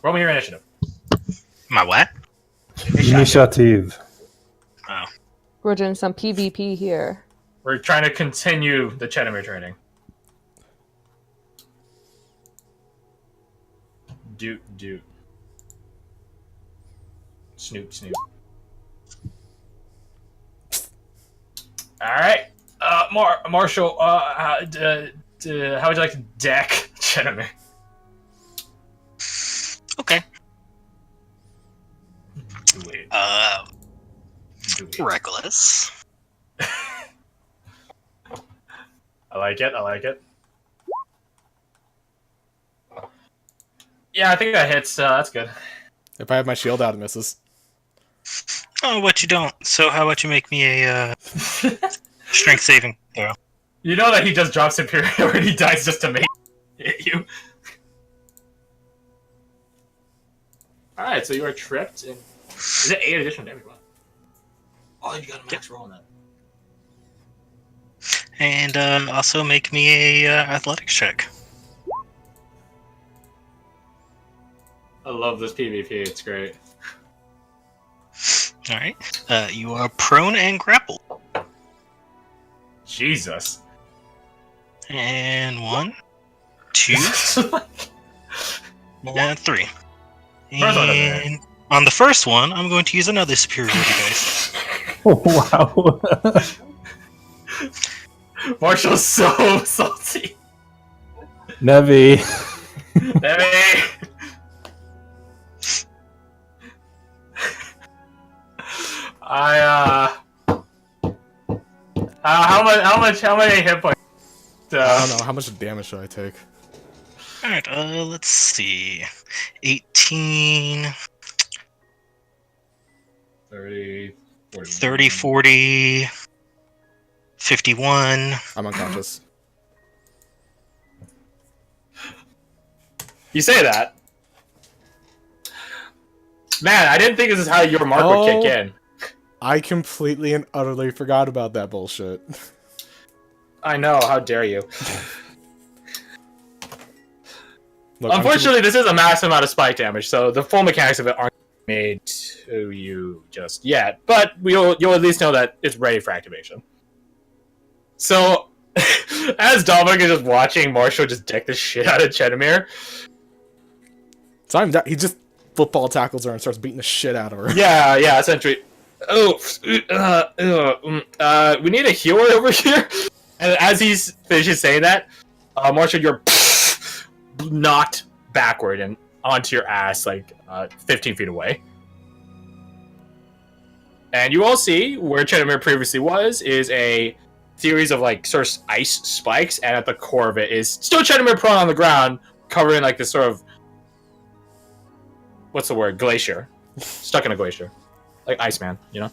Roll me your initiative. My what? Initiative. Oh. We're doing some PvP here. We're trying to continue the Chetamere training. Doot, doot. Snoop, snoop. Alright. Marshall, how would you like to deck Chetamere? Okay. Do it. Do it. Reckless. I like it, I like it. Yeah, I think that hits, that's good. If I have my shield out, it misses. Oh, what you don't. So how about you make me a strength saving throw? You know that he just drops superiority dice just to make hit you. Alright, so you are tripped and is it 8 additional damage? Wow. Oh, you got a max roll on that. And also make me a athletics check. I love this PvP, it's great. Alright. You are prone and grappled. Jesus. And 1, 2, and 3. And on the first one, I'm going to use another superiority dice. Wow. Marshall's so salty. Nevi. Hey. How many hit points? I don't know. How much damage should I take? Alright, let's see. 18, 30, 40. 30, 40, 51. I'm unconscious. You say that. Man, I didn't think this is how your mark would kick in. I completely and utterly forgot about that bullshit. I know, how dare you. Look, unfortunately, this is a massive amount of spike damage, so the full mechanics of it aren't made to you just yet. But you'll at least know that it's ready for activation. So, as Dominic is just watching Marshall just deck the shit out of Chetamere. So he just football tackles her and starts beating the shit out of her. Yeah, essentially. Oh, we need a healer over here. And as he finishes saying that, Marshall, you're knocked backward and onto your ass, like 15 feet away. And you all see where Chetamere previously was is a series of like sort of ice spikes, and at the core of it is still Chetamere prone on the ground, covering like this sort of what's the word? Glacier, stuck in a glacier, like Iceman, you know.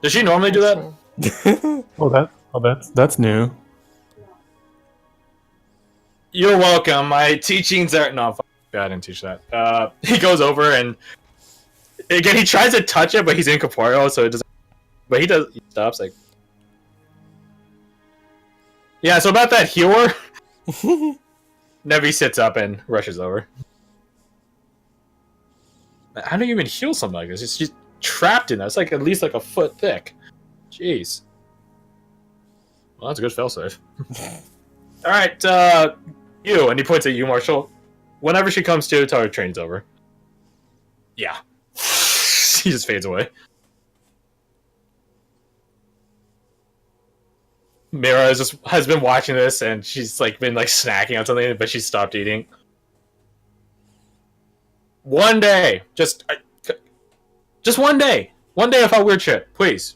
Does she normally do that? That's new. You're welcome. My teachings are no. I didn't teach that. He goes over and again he tries to touch it, but he's incorporeal, so it doesn't. But he does. He stops like. Yeah. So about that healer, Nevi sits up and rushes over. How do you even heal something like this? It's just trapped in that. It's like at least like a foot thick. Jeez. Well, that's a good failsafe. All right, you, and he points at you, Marshall. Whenever she comes to, tell her training's over. Yeah. He just fades away. Mira has been watching this, and she's like been like snacking on something, but she stopped eating. One day, just one day without weird shit, please.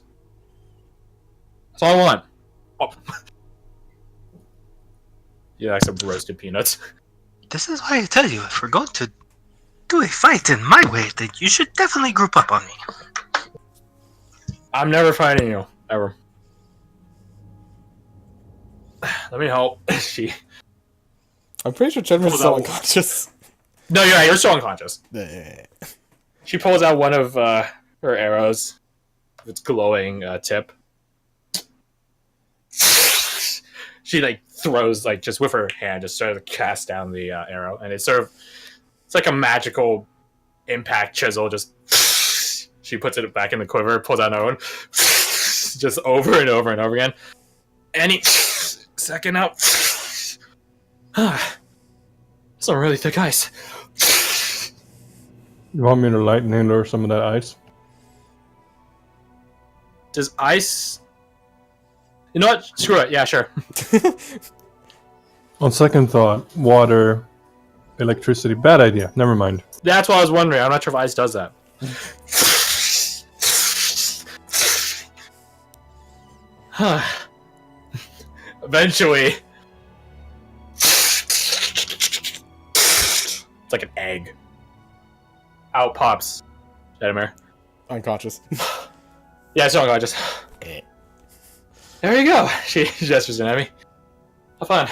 That's all I want. Oh. Yeah, like some roasted peanuts. This is why I tell you, if we're going to do a fight in my way, then you should definitely group up on me. I'm never fighting you, ever. Let me help. I'm pretty sure Chedman's still unconscious. No, you're right. You're still unconscious. Yeah. She pulls out one of her arrows. Its glowing tip. she like throws like just with her hand, just sort of casts down the arrow, and it's like a magical impact chisel. Just she puts it back in the quiver, pulls out another one, just over and over and over again. Any second out. Some really thick ice. You want me to lightning lure some of that ice? Does ice? You know what? Screw it. Yeah, sure. On second thought, water, electricity. Bad idea. Never mind. That's what I was wondering. I'm not sure if ice does that. Eventually, it's like an egg. Out pops Shadowmere. Unconscious. Yeah, so I just. There you go. She gestures at me. Have fun.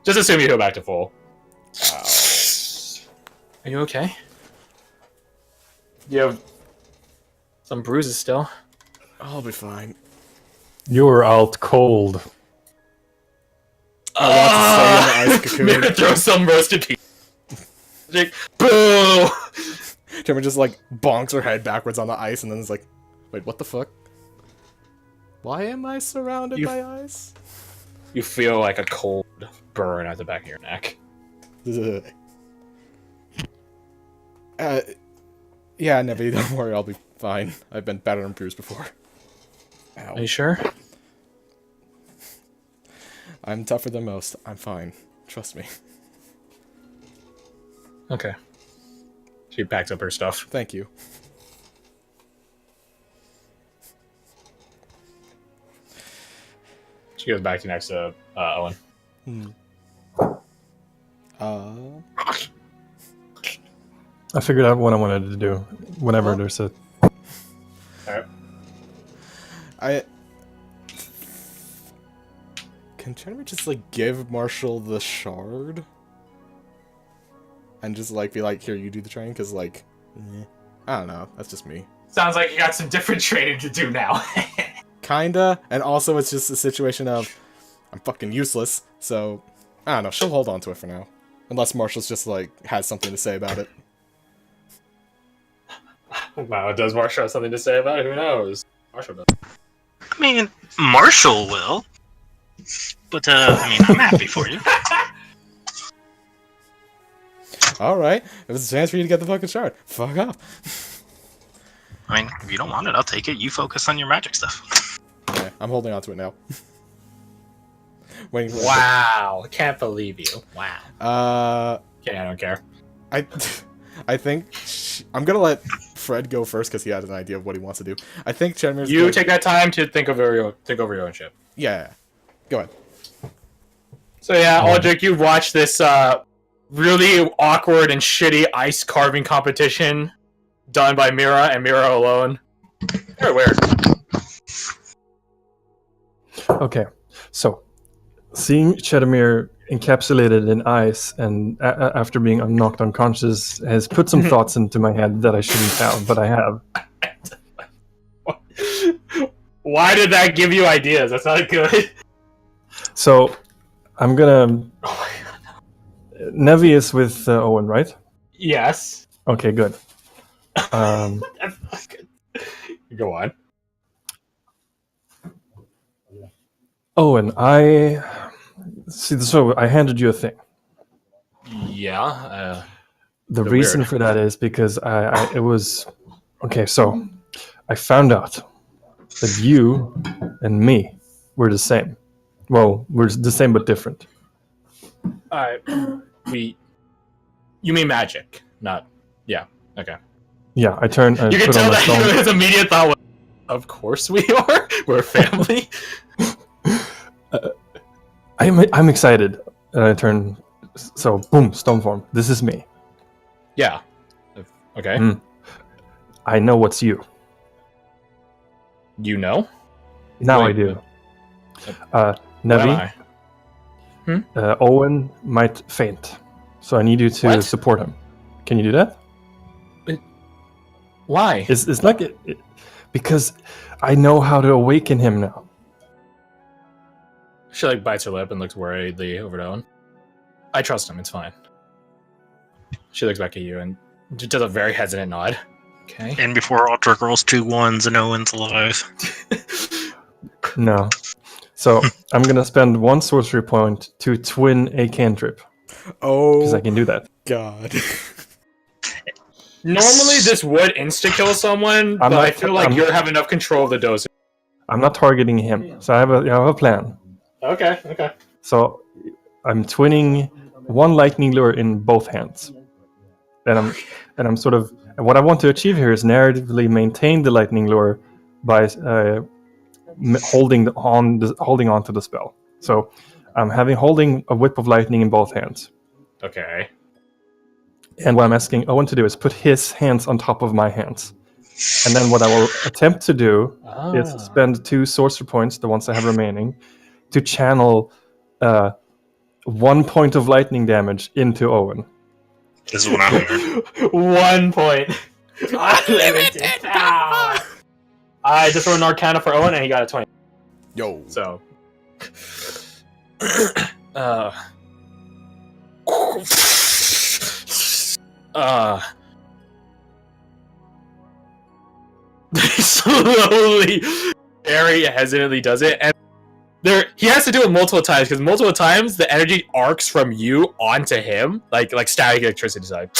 Just assume you go back to full. Are you okay? You have some bruises still. I'll be fine. You're out cold. I want to stay in the ice cocoon. Throw some roasted pea. Boo! Trevor just like bonks her head backwards on the ice and then is like, wait, what the fuck? Why am I surrounded by ice? You feel like a cold burn at the back of your neck. Yeah, Nevi, don't worry, I'll be fine. I've been battered and bruised before. Ow. Are you sure? I'm tougher than most. I'm fine. Trust me. Okay. She packs up her stuff. Thank you. She goes back to next to Owen. I figured out what I wanted to do whenever there's a... Alright. Can Chenemy just like give Marshall the shard? And just like be like, here, you do the training? Because like, I don't know. That's just me. Sounds like you got some different training to do now. Kinda. And also it's just a situation of, I'm fucking useless. So, I don't know. She'll hold on to it for now. Unless Marshall's just like, has something to say about it. Wow, does Marshall have something to say about it? Who knows? Marshall does. I mean, Marshall will. But, I mean, I'm happy for you. Alright. If it's a chance for you to get the fucking shard, fuck off. I mean, if you don't want it, I'll take it. You focus on your magic stuff. Yeah, I'm holding on to it now. Waiting for Wow, can't believe you. Wow. it. Okay, I don't care. I think I'm gonna let Fred go first because he has an idea of what he wants to do. I think Chenmer's You take that time to think over your own ship. Yeah. Go ahead. So yeah, Aldrich, you've watched this really awkward and shitty ice carving competition done by Mira and Mira alone. Very weird. Okay, so seeing Shadowmere encapsulated in ice and after being knocked unconscious has put some thoughts into my head that I shouldn't have, but I have. Why did that give you ideas? That's not good. So I'm gonna... Oh my god. Nevi is with Owen, right? Yes. Okay, good. That's not good. Go on. Owen, I... See, so I handed you a thing. Yeah. The They're reason weird. for that is because it was... Okay, so I found out that you and me were the same. Well, we're the same but different. Alright. You mean magic, not... Yeah, okay. Yeah, I turned... I You can put tell on my that phone. his immediate thought was, of course we are. We're family. I'm excited. And I turn... So, boom, stone form. This is me. Yeah. Okay. I know what's you. You know? Now Wait, I do. What am Nevi, I? Owen might faint. So I need you to What? support him. Can you do that? Why? It's like... Because I know how to awaken him now. She like bites her lip and looks worriedly over to Owen. I trust him. It's fine. She looks back at you and does a very hesitant nod. Okay. And before Ultra Girls 2 1s and Owen's alive. No. So I'm gonna spend 1 sorcery point to twin a cantrip Oh, because I can do that. God. Normally, this would insta-kill someone, but I feel like you have enough control of the dosage. I'm not targeting him, so I have a plan. Okay. So I'm twinning 1 lightning lure in both hands, and I'm sort of what I want to achieve here is narratively maintain the lightning lure by holding on to the spell. So I'm holding a whip of lightning in both hands. Okay. And what I'm asking Owen to do is put his hands on top of my hands. And then what I will attempt to do is spend 2 sorcery points, the ones I have remaining, to channel 1 point of lightning damage into Owen. This is what I'm hearing. 1 point. Unlimited power. I just rolled an Arcana for Owen, and he got a 20. Yo. So. Slowly, very hesitantly does it, and he has to do it multiple times because multiple times the energy arcs from you onto him, like static electricity. Like,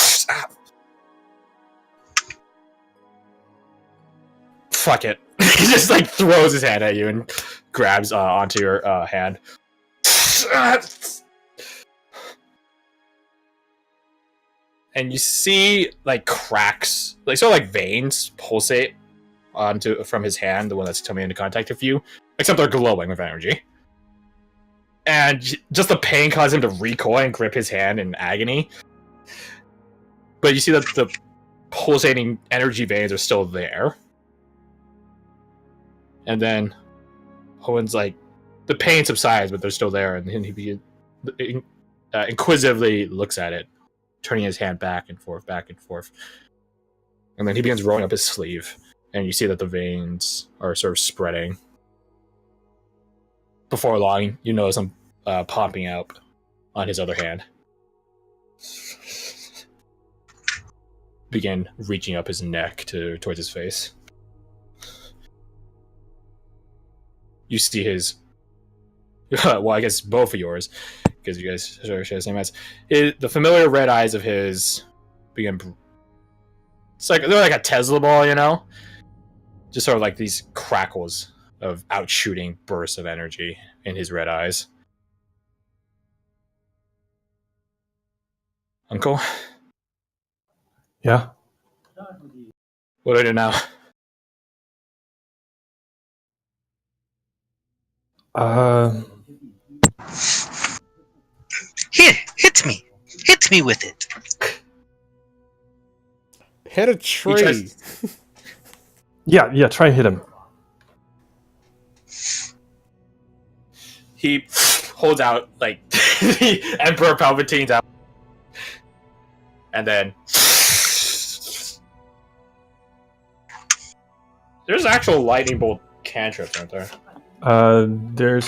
fuck it. He just like throws his hand at you and grabs onto your hand. And you see like cracks, like sort of like veins pulsate from his hand, the one that's coming into contact with you, except they're glowing with energy. And just the pain caused him to recoil and grip his hand in agony. But you see that the pulsating energy veins are still there. And then Owen's like, the pain subsides, but they're still there, and then he inquisitively looks at it, turning his hand back and forth. And then he begins rolling up his sleeve, and you see that the veins are sort of spreading. Before long, you notice them popping out on his other hand. Begin reaching up his neck towards his face. You see his... well, I guess both of yours, because you guys share the same eyes. The familiar red eyes of his begin... they're like a Tesla ball, you know? Just sort of like these crackles of outshooting bursts of energy in his red eyes. Uncle? Yeah. What do I do now? Here, hit me. Hit me with it. Hit a tree. Yeah, try hit him. He holds out, like, the Emperor Palpatine's out. And then... there's actual lightning bolt cantrips, aren't there? There's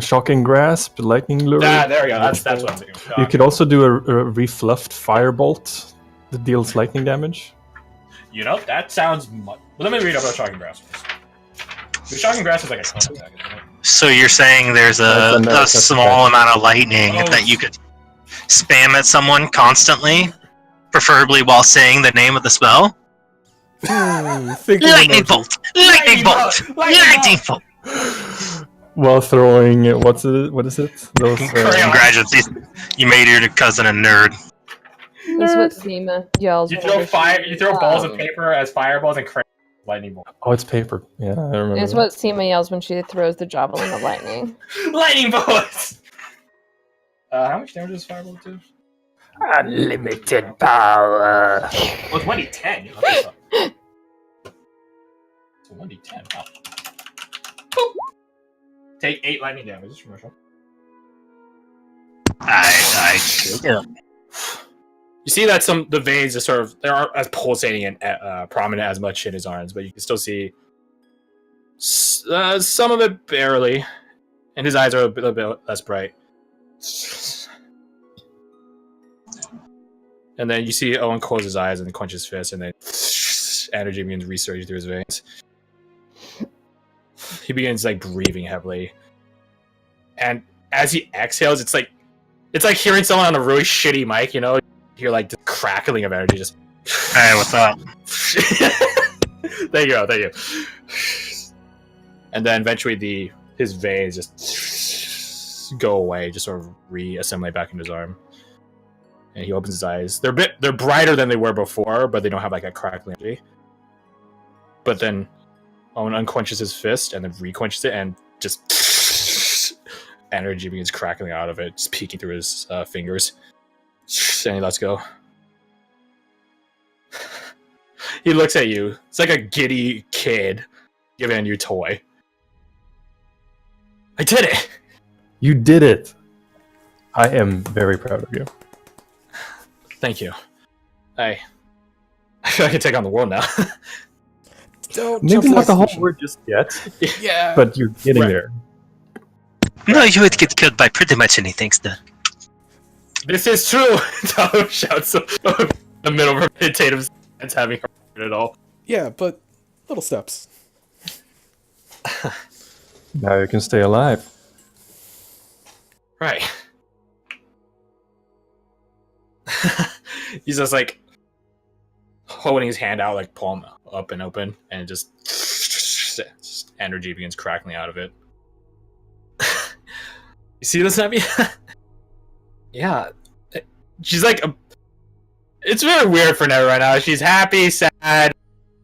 shocking grasp, lightning lure. There we go. That's what I'm thinking. You could also do a refluffed firebolt that deals lightning damage. You know, that sounds... let me read about shocking grasp. The shocking grasp is like a counterattack, isn't it? So you're saying there's a small amount of lightning that you could spam at someone constantly, preferably while saying the name of the spell? Lightning bolt! Lightning bolt! Lightning bolt! While throwing, what is it? Those Congratulations, you made your cousin a nerd. That's what Seema yells. You throw balls of paper as fireballs and lightning bolt. Oh, it's paper. Yeah, I remember. It's what Seema yells when she throws the javelin of lightning. Lightning bolts! How much damage does fireball do? Unlimited power. Oh, it's 1d10. You look this up. It's a 1d10. Wow. Boop. Take 8 lightning damage. This is commercial. I You see that the veins are sort of they aren't as pulsating and prominent as much in his arms, but you can still see some of it barely, and his eyes are a bit less bright. And then you see Owen close his eyes and clench his fist, and then energy begins resurging through his veins. He begins like breathing heavily, and as he exhales, it's like hearing someone on a really shitty mic. You know, you hear like the crackling of energy. Just Hey, what's up? Thank you. And then eventually his veins just go away, just sort of reassimilate back into his arm. And he opens his eyes. They're brighter than they were before, but they don't have like a crackling energy. But then Owen unclenches his fist and then reclenches it, and just energy begins crackling out of it, just peeking through his fingers. And he lets go. He looks at you. It's like a giddy kid giving a new toy. I did it! You did it! I am very proud of you. Thank you. I feel like I can take on the world now. Don't Maybe not the whole word just yet, Yeah. but you're getting Right. there. No, you would get killed by pretty much anything still. This is true! Tom shouts in the middle of her meditative sense, having heard it all. Yeah, but little steps. Now you can stay alive. Right. He's just like holding his hand out, like palm up and open, and just energy begins crackling out of it. You see this, Nebby? Yeah. She's like it's very weird for Nebby right now. She's happy, sad, at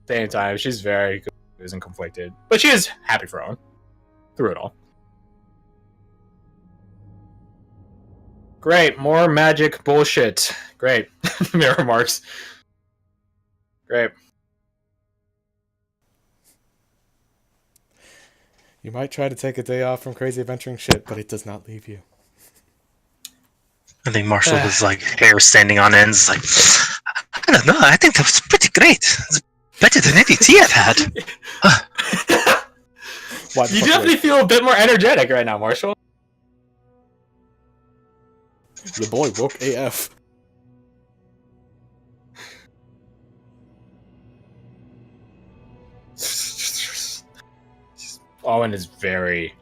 the same time. She's very confused and conflicted. But she is happy for Owen. Through it all. Great, more magic bullshit. Great. Mirror remarks. Great. You might try to take a day off from crazy adventuring shit, but it does not leave you. I think Marshall was like hair standing on ends, like I don't know. I think that was pretty great. It's better than any tea I've had. You definitely feel a bit more energetic right now, Marshall. Your boy woke AF. Owen is very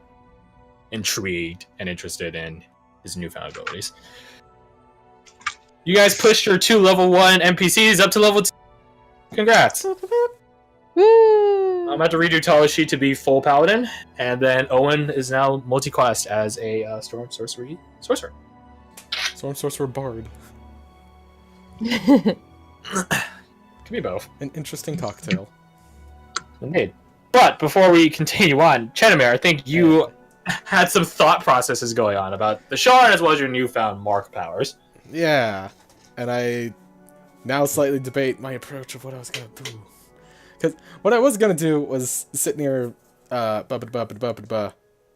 intrigued and interested in his newfound abilities. You guys pushed your 2 level 1 NPCs up to level 2. Congrats. Woo! I'm about to redo Talashi to be full paladin, and then Owen is now multi-classed as a storm sorcerer. Storm Sorcerer Bard. Could be both. An interesting cocktail. Indeed. But before we continue on, Chetamir, I think you had some thought processes going on about the shard as well as your newfound mark powers. Yeah. And I now slightly debate my approach of what I was going to do. Because what I was going to do was sit near...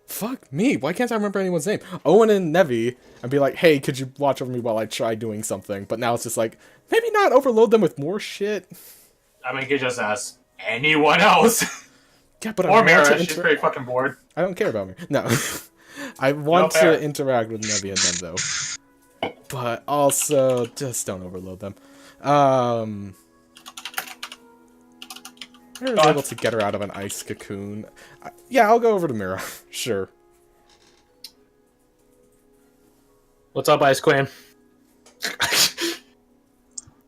Fuck me, why can't I remember anyone's name? Owen and Nevi, and be like, hey, could you watch over me while I try doing something? But now it's just like, maybe not overload them with more shit. I mean, you could just ask anyone else. Yeah, but Or Mira, she's pretty fucking bored. I don't care about me. No. I want to interact with Nevi and them, though. But also, just don't overload them. I was able to get her out of an ice cocoon. Yeah, I'll go over to Mira. Sure. What's up, Ice Queen?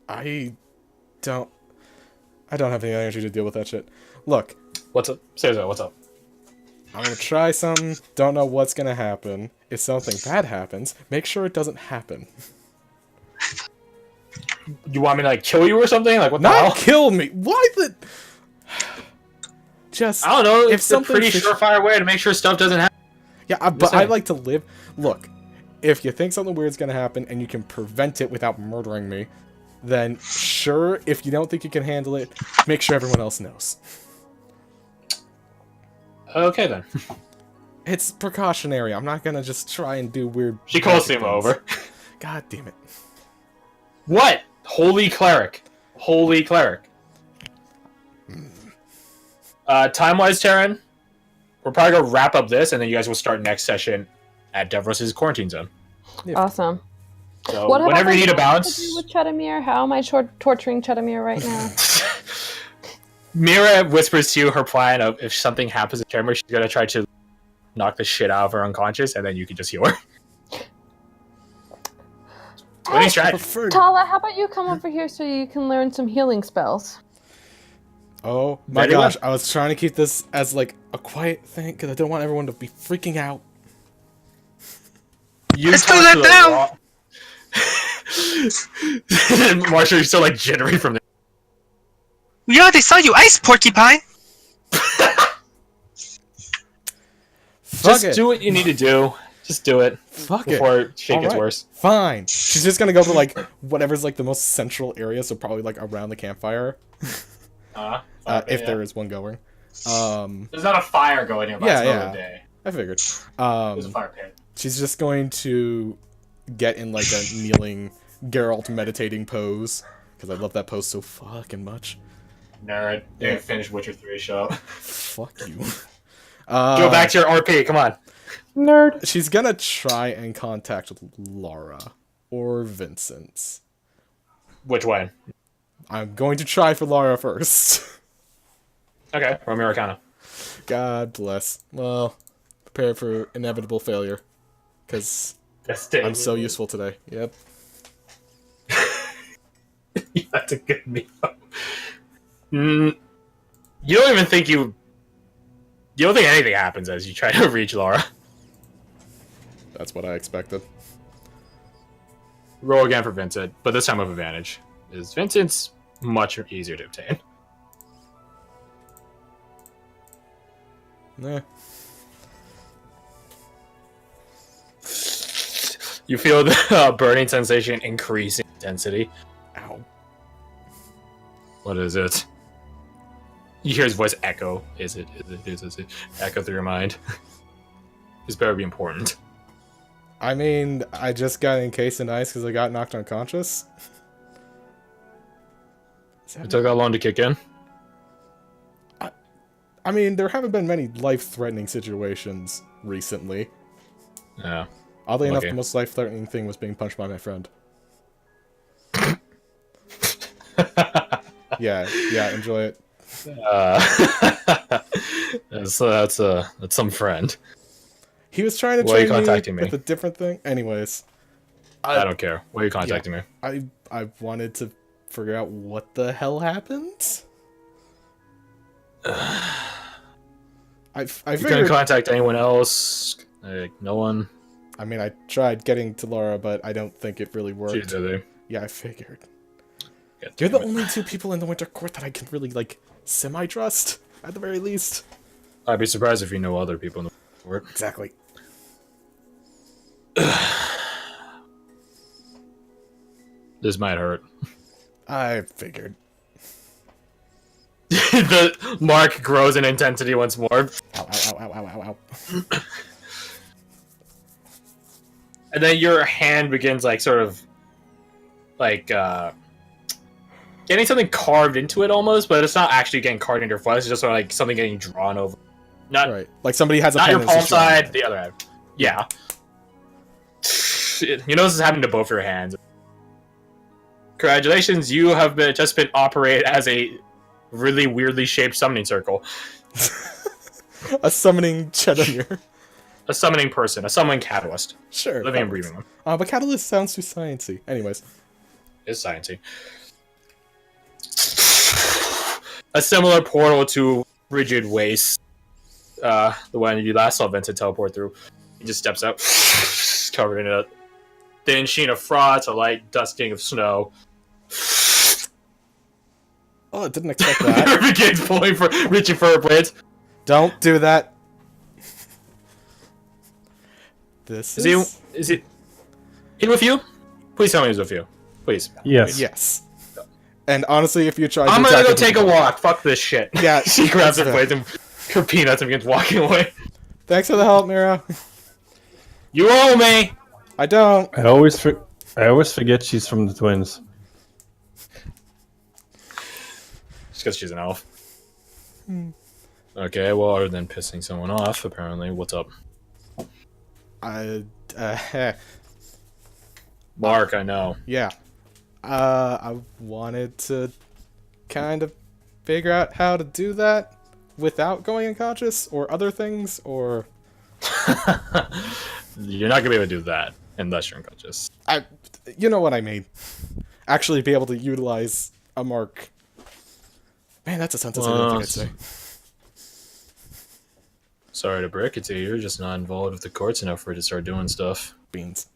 I don't have any energy to deal with that shit. Look. What's up? Seriously, what's up? I'm gonna try something. Don't know what's gonna happen. If something bad happens, make sure it doesn't happen. You want me to, like, kill you or something? Like, what the hell? Not kill me! Why the... Just... I don't know. If It's a pretty surefire way to make sure stuff doesn't happen. Yeah, but I like to live... Look, if you think something weird's gonna happen and you can prevent it without murdering me, then sure, if you don't think you can handle it, make sure everyone else knows. Okay, then. It's precautionary. I'm not gonna just try and do weird... She calls magic him things. over. God damn it. What? Holy cleric. Holy cleric. Time-wise, Terran, we're probably going to wrap up this, and then you guys will start next session at Devros' quarantine zone. Awesome. So What have whenever I you need a done bounce... to do with Chetamir? How am I torturing Chetamir right now? Mira whispers to you her plan of if something happens to Chetamir, she's going to try to knock the shit out of her unconscious, and then you can just heal her. Winning strategy. Tala, how about you come over here so you can learn some healing spells? Oh my Very gosh, well. I was trying to keep this as like a quiet thing because I don't want everyone to be freaking out. Let's do that now! Marshall, you're still like jittery from there. Yeah, they saw you ice, porcupine! Just it. do what you need to do. Just do it Fuck before shit gets Alright, worse. Fine. She's just gonna go to like whatever's like the most central area, so probably like around the campfire, if there is one going. There's not a fire going nearby. Yeah, It's middle yeah. of the day. I figured. There's a fire pit. She's just going to get in like a kneeling Geralt meditating pose because I love that pose so fucking much. Nerd. Didn't finish Witcher 3 show. Fuck you. Go back to your RP. Come on. Nerd. She's gonna try and contact Laura or Vincent. Which one? I'm going to try for Laura first. Okay. Romeo Arcana. God bless. Well, prepare for inevitable failure. Because I'm so useful today. Yep. That's a good meme. You don't even think you don't think anything happens as you try to reach Laura. That's what I expected. Roll again for Vincent, but this time with advantage. Is Vincent's much easier to obtain. Nah. You feel the burning sensation increase in intensity. Ow. What is it? You hear his voice echo. Is it? Echo through your mind. This better be important. I mean, I just got encased in ice because I got knocked unconscious. It took how long to kick in? I mean, there haven't been many life-threatening situations recently. Yeah. Oddly enough, Okay. the most life-threatening thing was being punched by my friend. Yeah, enjoy it. That's some friend. He was trying to Why are you train contacting me me? with a different thing. Anyways, I don't care. Why are you contacting me? I wanted to figure out what the hell happened. I You couldn't figured. contact anyone else? Like, no one? I mean, I tried getting to Laura, but I don't think it really worked. Jeez, are they? Yeah, I figured. God You're damn the it. only two people in the Winter Court that I can really, like, semi-trust, at the very least. I'd be surprised if you know other people in the world. Exactly. This might hurt. I figured. The mark grows in intensity once more. Ow, ow, ow, ow, ow, ow, ow. And then your hand begins, like, sort of, like, getting something carved into it almost, but it's not actually getting carved into your flesh. It's just sort of like something getting drawn over. Not, Right. Like somebody has a not pen your and palm it's just drawing side, it. the other hand. Yeah. You know this is happening to both your hands. Congratulations, you have just been operated as a really weirdly shaped summoning circle. A summoning Chetamir. A summoning person, a summoning catalyst. Sure. Living and breathing one. But Catalyst sounds too sciencey. Anyways. Is sciencey. A similar portal to Rigid Waste. The one you last saw Vincent teleport through. He just steps out, covered in a thin sheen of frost, a light dusting of snow. Oh, I didn't expect that. Begins reaching for her blades. Don't do that. This Is is... he in with you? Please tell me he's with you. Please. Yes. Yes. And honestly, if you try I'm to gonna attack go him- take a walk. Fuck this shit. Yeah, She grabs her that's blades and her peanuts and begins walking away. Thanks for the help, Mira. You owe me! I don't. I always forget she's from the twins. because she's an elf. Okay, well, other than pissing someone off, apparently, what's up? Mark, I know. Yeah. I wanted to kind of figure out how to do that without going unconscious, or other things, or... You're not gonna be able to do that unless you're unconscious. You know what I mean. Actually be able to utilize a mark. Man, that's a sentence I didn't think I'd say. Sorry to break it to you, you're just not involved with the courts enough for you to start doing stuff. Beans.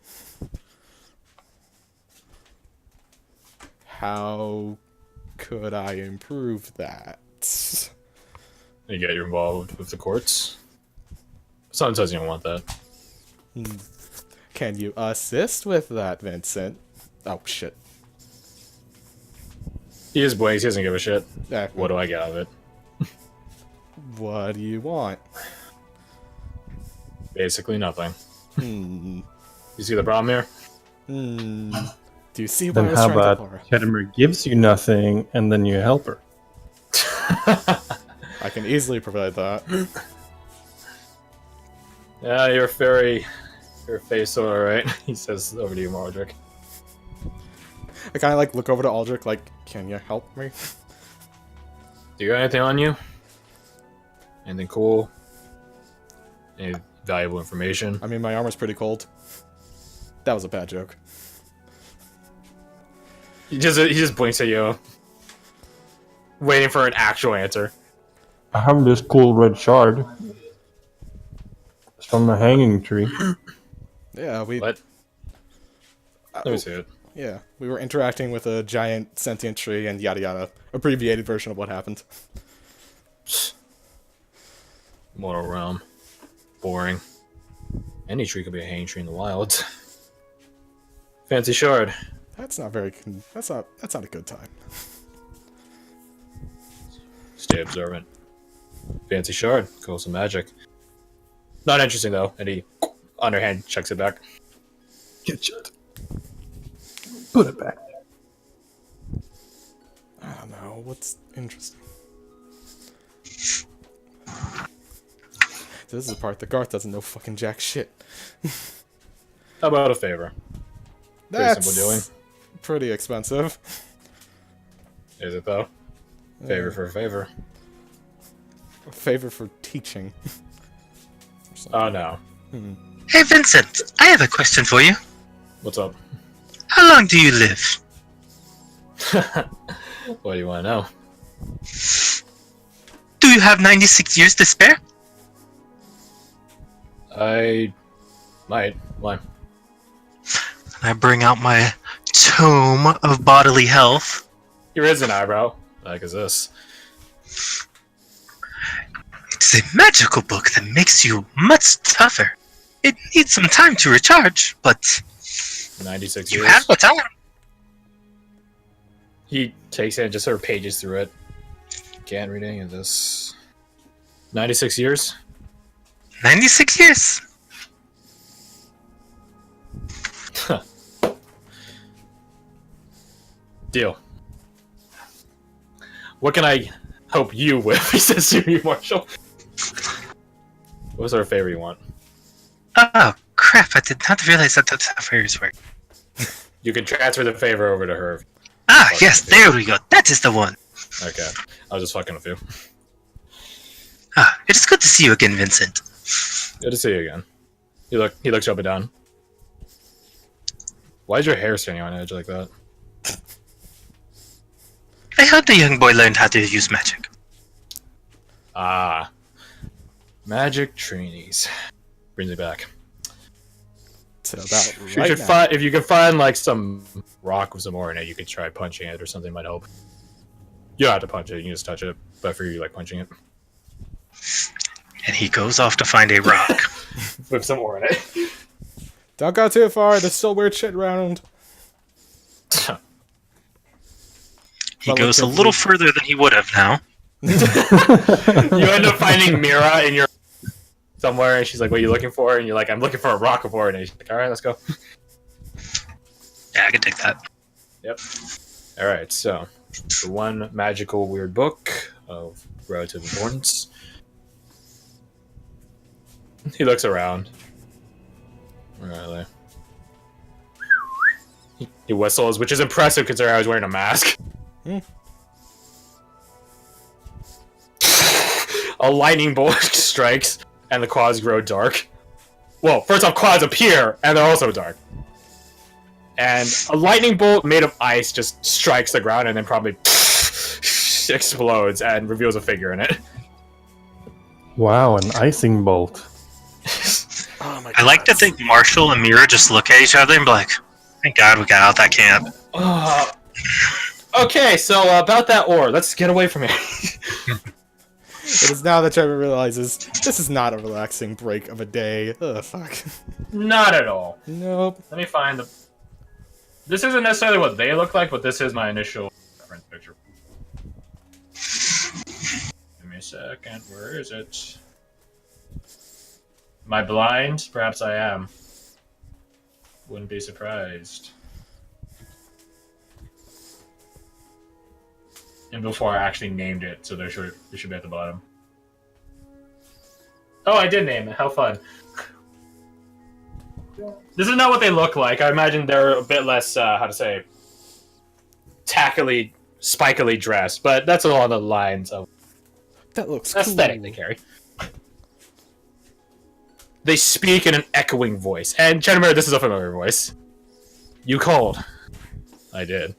How could I improve that? You get involved with the courts. Someone says you don't want that. Can you assist with that, Vincent? Oh, shit. He just blinks, he doesn't give a shit. Eh, What do I get out of it? What do you want? Basically nothing. Hmm. You see the problem here? Hmm. Do you see what Then I was how trying to about Laura? Chedamir gives you nothing and then you help her? I can easily provide that. Yeah, your face alright, he says over to you, Mordric. I kind of like look over to Aldrich like, can you help me? Do you got anything on you? Anything cool? Any valuable information? I mean, my armor's pretty cold. That was a bad joke. He just blinks at you, waiting for an actual answer. I have this cool red shard. It's from the hanging tree. Yeah, What? Let me see it. Yeah, we were interacting with a giant sentient tree and yada yada. Abbreviated version of what happened. Mortal realm. Boring. Any tree could be a hanging tree in the wild. Fancy shard. That's not very. That's not a good time. Stay observant. Fancy shard. Cool, some magic. Not interesting though. And he, underhand, checks it back. Get shut. Put it back. I don't know what's interesting. This is the part that Garth doesn't know fucking jack shit. How about a favor? That's simple doing. pretty expensive. Is it though? Favor for a favor. A favor for teaching. Oh no. Hey Vincent, I have a question for you. What's up? How long do you live? What do you want to know? Do you have 96 years to spare? I might. Why? I bring out my tome of bodily health. Here is an eyebrow. Like is this? It's a magical book that makes you much tougher. It needs some time to recharge, but 96 you years. have the time. He takes it and just sort of pages through it. Can't read any of this. 96 years? 96 years. Deal. What can I help you with? He says to you, Marshall. What sort of favor you want? Oh, crap, I did not realize that that's how favors work. You can transfer the favor over to her. Ah, yes, there we go. That is the one. Okay. I was just fucking with you. Ah, it is good to see you again, Vincent. Good to see you again. He looks you up and down. Why is your hair standing on edge like that? I heard the young boy learned how to use magic. Ah. Magic trainees. Brings me back. To about You right should now. find, if you can find like some rock with some more in it, you could try punching it or something might help. You don't have to punch it, you can just touch it. But I figure you like punching it. And he goes off to find a rock. With some ore in it. Don't go too far. There's still weird shit around. He goes a little further than he would have now. You end up finding Mira in your somewhere, and she's like, "What are you looking for?" And you're like, "I'm looking for a rock of ore." And she's like, "All right, let's go." Yeah, I can take that. Yep. All right. So The one magical weird book of relative importance. He looks around. Where are they? He whistles, which is impressive considering I was wearing a mask. A lightning bolt strikes, and the quads grow dark. Well, first off, quads appear, and they're also dark. And a lightning bolt made of ice just strikes the ground and then probably explodes and reveals a figure in it. Wow, an icing bolt. Oh my God. I like to think Marshall and Mira just look at each other and be like, thank God we got out that camp. Okay, so about that ore, let's get away from here. It is now that Trevor realizes this is not a relaxing break of a day. Ugh, fuck. Not at all. Nope. Let me find the... This isn't necessarily what they look like, but this is my initial reference picture. Give me a second. Where is it? Am I blind? Perhaps I am. Wouldn't be surprised. And before I actually named it, so it should be at the bottom. Oh, I did name it. How fun. This is not what they look like. I imagine they're a bit less, how to say, tackily, spikily dressed, but that's along the lines of That looks aesthetic cool. they carry. They speak in an echoing voice. And Chenmere, this is a familiar voice. You called. I did.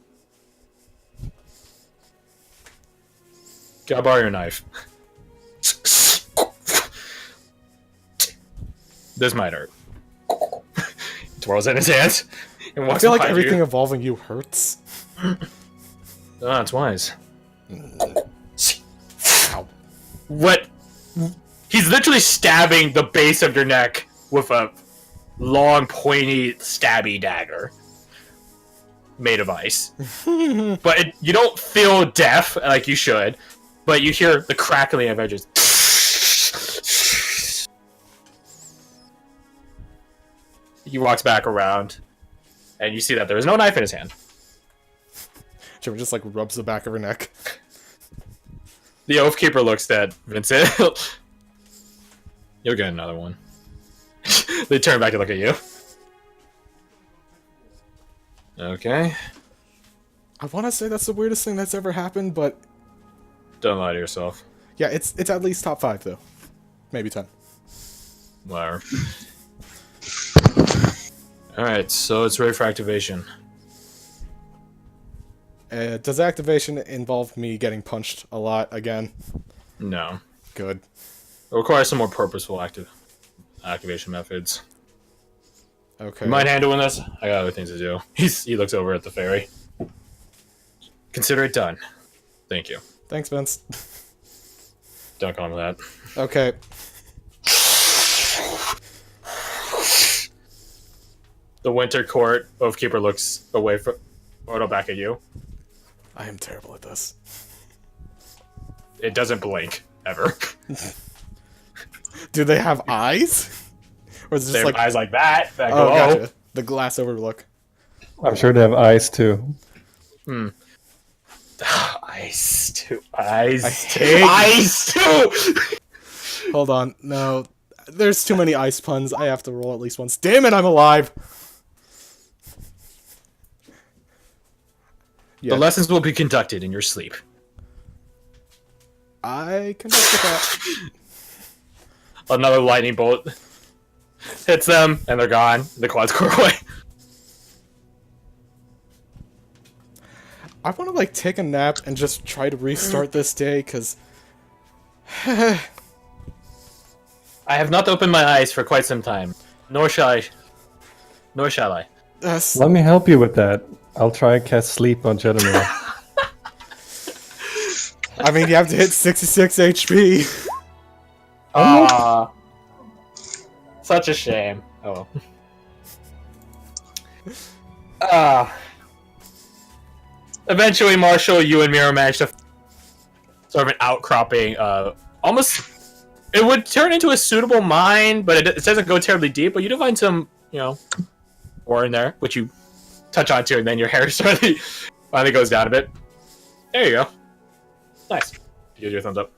Can I borrow your knife? This might hurt. Twirls in his hands. And I walks feel like behind everything you. involving you hurts. Oh, that's wise. Ow. What? He's literally stabbing the base of your neck with a long, pointy, stabby dagger made of ice. But you don't feel deaf like you should, but you hear the crackling of edges. He walks back around, and you see that there is no knife in his hand. Trevor just like rubs the back of her neck. The Oathkeeper looks at Vincent. You'll get another one. They turn back to look at you. Okay. I want to say that's the weirdest thing that's ever happened, but Don't lie to yourself. yeah, it's at least top 5 though, maybe 10. Whatever. Alright, so it's ready for activation. Does activation involve me getting punched a lot again? No. Good. It requires some more purposeful activation methods. Okay. You mind handling this? I got other things to do. He looks over at the fairy. Consider it done. Thank you. Thanks, Vince. Don't call me that. Okay. The Winter Court Oathkeeper looks away from... Or back at you. I am terrible at this. It doesn't blink, ever. Do they have eyes? Or is it They just have like eyes like that. That oh, go, gotcha. The glass overlook. I'm sure they have eyes too. Ice too. Ice. I hate Ice too. Hold on. No. There's too many ice puns. I have to roll at least once. Damn it, I'm alive. Yeah, The lessons will be conducted in your sleep. I can work with that. Another lightning bolt hits them, and they're gone. The quads go away. I want to like take a nap and just try to restart this day, because I have not opened my eyes for quite some time. Nor shall I. Nor shall I. that's Let me help you with that. I'll try and cast sleep on Jedemir. I mean, you have to hit 66 HP. Ah, such a shame. Oh. Eventually, Marshall, you and Mira managed to sort of an outcropping. Almost, it would turn into a suitable mine, but it doesn't go terribly deep. But you do find some, ore in there, which you touch onto, and then your hair finally goes down a bit. There you go. Nice. You give your thumbs up.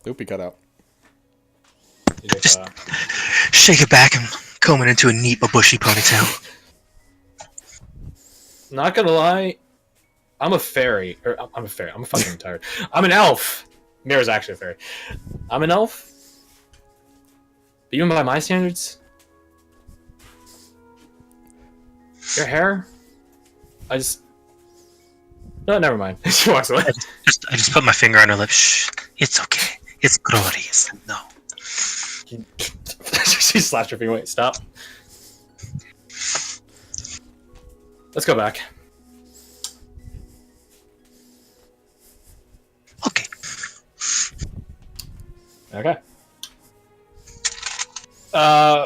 Oop, he cut out. You just, Shake it back and comb it into a neat but bushy ponytail. not gonna lie, I'm a fairy. Or I'm a fairy. I'm fucking tired. I'm an elf. Mira's actually a fairy. I'm an elf. But even by my standards, your hair, no, never mind. She walks away. I just put my finger on her lips. Shh, it's okay. It's glorious. No. She slapped her finger away. Stop. Let's go back. Okay. Okay.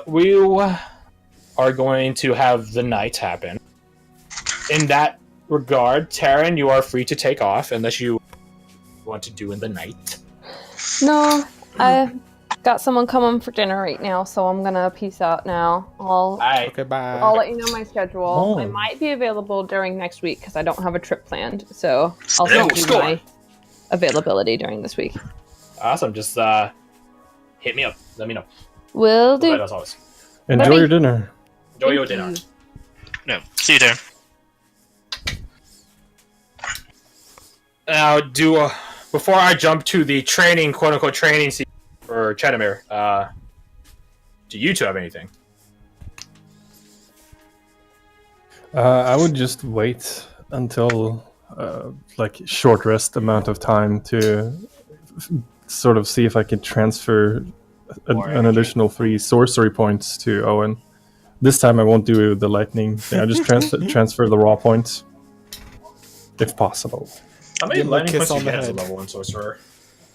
We are going to have the night happen. In that regard, Taryn, you are free to take off unless you want to do in the night. No, I got someone coming for dinner right now, so I'm gonna peace out now. Okay, bye. I'll let you know my schedule. Oh. I might be available during next week because I don't have a trip planned, so I'll No, send you score. my availability during this week. Awesome. Just hit me up. Let me know. Will Bye, do. as always. Enjoy Bye-bye. your dinner. Enjoy your Thank dinner. you. No. See you there. Now, before I jump to the training, quote unquote training season for Chetamir, do you two have anything? I would just wait until like short rest amount of time to sort of see if I can transfer an additional 3 sorcery points to Owen. This time I won't do the lightning thing. I just transfer the raw points, if possible. How many Give him a lightning kiss points do on you the get as a head. level 1 sorcerer?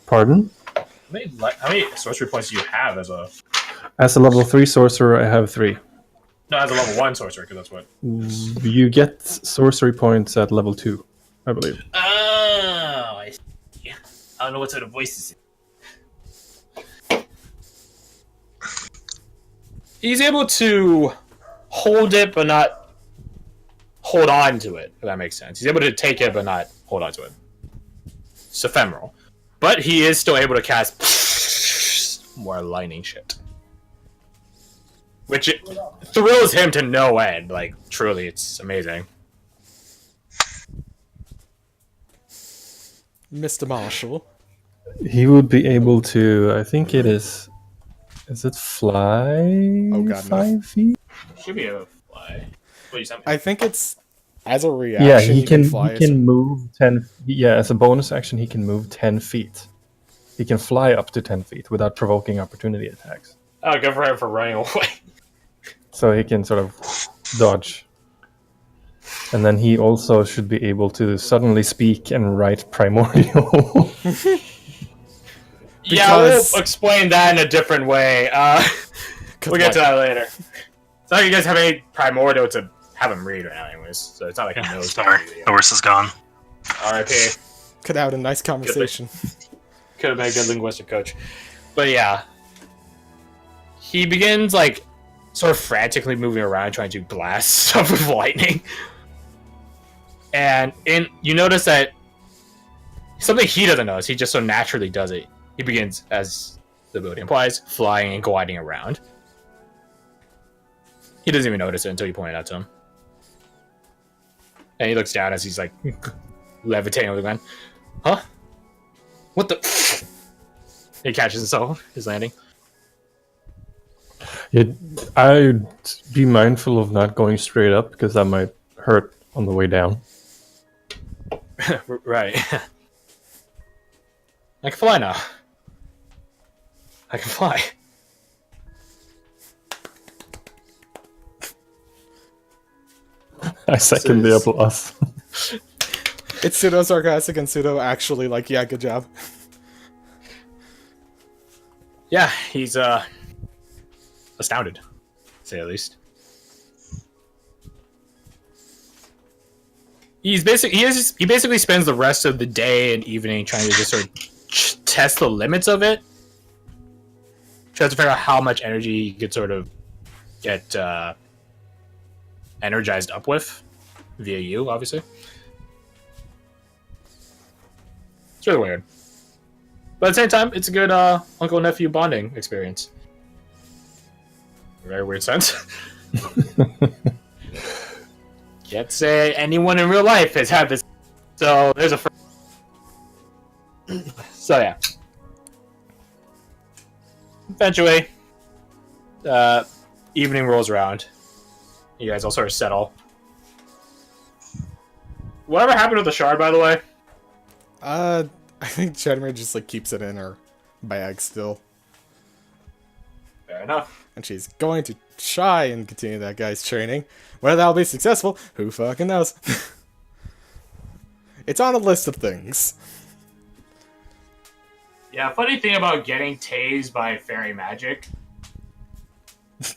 Pardon? How many sorcery points do you have as a... As a level 3 sorcerer, I have 3. No, as a level 1 sorcerer, because that's what... You get sorcery points at level 2, I believe. Oh, I see. I don't know what sort of voice this is. He's able to hold it, but not hold on to it, if that makes sense. He's able to take it, but not hold on to it. It's ephemeral. But he is still able to cast more lightning shit. Which it thrills him to no end. Like, truly, it's amazing. Mr. Marshall. He would be able to, I think it is it fly Oh, God, no. 5 feet? Should be able to fly. What you sent me? I think it's as a reaction. Yeah, he you can fly. he can move 10. Yeah, as a bonus action, he can move 10 feet. He can fly up to 10 feet without provoking opportunity attacks. Oh, good for him for running away. So he can sort of dodge. And then he also should be able to suddenly speak and write primordial. Yeah, we'll Because- explain that in a different way. We'll get to that later. It's not like you guys have any primordial to have him read right now, anyways. So it's not like he knows. Sorry. The horse is gone. R.I.P. Could have had a nice conversation. Could have been a good linguistic coach. But yeah. He begins, like, sort of frantically moving around trying to blast stuff with lightning. And you notice that something he doesn't notice, he just so naturally does it. He begins, as the ability implies, flying and gliding around. He doesn't even notice it until you point it out to him. And he looks down as he's like levitating over the ground. Huh? What the? He catches himself, his landing. I'd be mindful of not going straight up because that might hurt on the way down. Right. I can fly now. I can fly. I second the applause. It's pseudo sarcastic and pseudo actually like, yeah, good job. Yeah, he's astounded, to say the least. He basically spends the rest of the day and evening trying to just sort of test the limits of it. Tries to figure out how much energy he could sort of get energized up with via you, obviously. It's really weird. But at the same time, it's a good uncle-nephew bonding experience. Very weird sense. Can't say anyone in real life has had this. So there's a. So yeah. Eventually, evening rolls around. You guys all sort of settle. Whatever happened with the shard, by the way? I think Chedmere just like keeps it in her bag still. Fair enough. And she's going to try and continue that guy's training. Whether that'll be successful, who fucking knows? It's on a list of things. Yeah, funny thing about getting tased by fairy magic